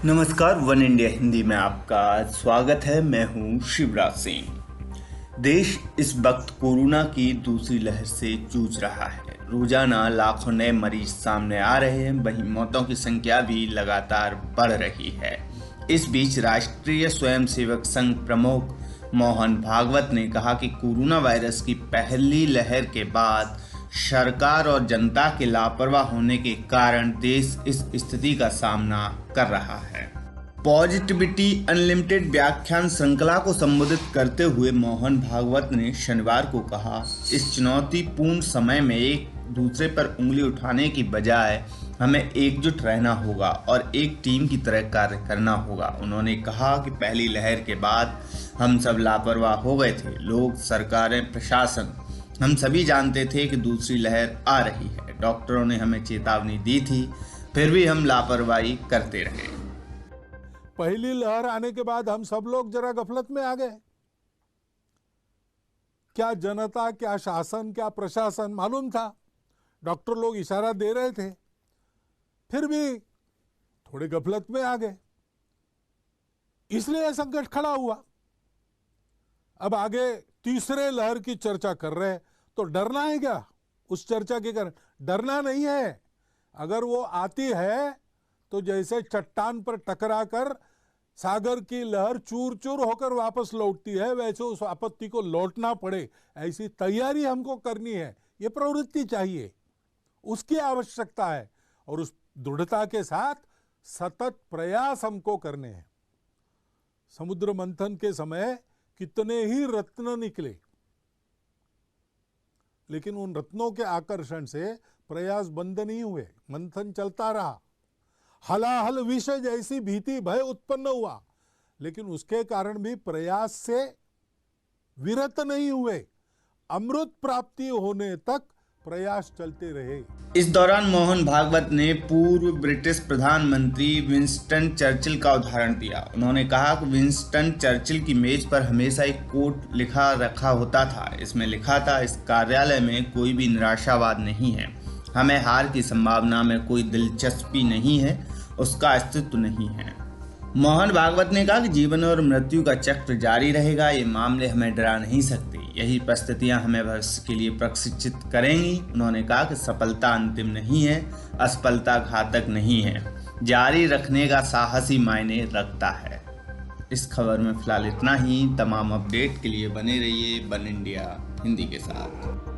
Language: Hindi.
नमस्कार, वन इंडिया हिंदी में आपका स्वागत है। मैं हूं शिवराज सिंह। देश इस वक्त कोरोना की दूसरी लहर से जूझ रहा है। रोजाना लाखों नए मरीज सामने आ रहे हैं, वहीं मौतों की संख्या भी लगातार बढ़ रही है। इस बीच राष्ट्रीय स्वयंसेवक संघ प्रमुख मोहन भागवत ने कहा कि कोरोना वायरस की पहली लहर के बाद सरकार और जनता के लापरवाह होने के कारण देश इस स्थिति का सामना कर रहा है। पॉजिटिविटी अनलिमिटेड व्याख्यान श्रृंखला को संबोधित करते हुए मोहन भागवत ने शनिवार को कहा, इस चुनौतीपूर्ण समय में एक दूसरे पर उंगली उठाने की बजाय हमें एकजुट रहना होगा और एक टीम की तरह कार्य करना होगा। उन्होंने कहा कि पहली लहर के बाद हम सब लापरवाह हो गए थे। लोग, सरकारें, प्रशासन, हम सभी जानते थे कि दूसरी लहर आ रही है। डॉक्टरों ने हमें चेतावनी दी थी, फिर भी हम लापरवाही करते रहे। पहली लहर आने के बाद हम सब लोग जरा गफलत में आ गए। क्या जनता, क्या शासन, क्या प्रशासन मालूम था। डॉक्टर लोग इशारा दे रहे थे, फिर भी थोड़े गफलत में आ गए, इसलिए यह संकट खड़ा हुआ। अब आगे तीसरे लहर की चर्चा कर रहे हैं, तो डरना है क्या उस चर्चा के कारण? डरना नहीं है। अगर वो आती है तो जैसे चट्टान पर टकराकर सागर की लहर चूर चूर होकर वापस लौटती है, वैसे उस आपत्ति को लौटना पड़े, ऐसी तैयारी हमको करनी है। ये प्रवृत्ति चाहिए, उसकी आवश्यकता है, और उस दृढ़ता के साथ सतत प्रयास हमको करने हैं। समुद्र मंथन के समय कितने ही रत्न निकले, लेकिन उन रत्नों के आकर्षण से प्रयास बंद नहीं हुए, मंथन चलता रहा। हलाहल विष जैसी भीति भय उत्पन्न हुआ, लेकिन उसके कारण भी प्रयास से विरत नहीं हुए। अमृत प्राप्ति होने तक प्रयास चलते रहे। इस दौरान मोहन भागवत ने पूर्व ब्रिटिश प्रधानमंत्री विंस्टन चर्चिल का उदाहरण दिया। उन्होंने कहा कि विंस्टन चर्चिल की मेज पर हमेशा एक कोट लिखा रखा होता था। इसमें लिखा था, इस कार्यालय में कोई भी निराशावाद नहीं है, हमें हार की संभावना में कोई दिलचस्पी नहीं है, उसका अस्तित्व नहीं है। मोहन भागवत ने कहा कि जीवन और मृत्यु का चक्र जारी रहेगा, ये मामले हमें डरा नहीं सकते, यही परिस्थितियां हमें भविष्य के लिए प्रशिक्षित करेंगी। उन्होंने कहा कि सफलता अंतिम नहीं है, असफलता घातक नहीं है, जारी रखने का साहस ही मायने रखता है। इस खबर में फिलहाल इतना ही। तमाम अपडेट के लिए बने रहिए वन इंडिया हिंदी के साथ।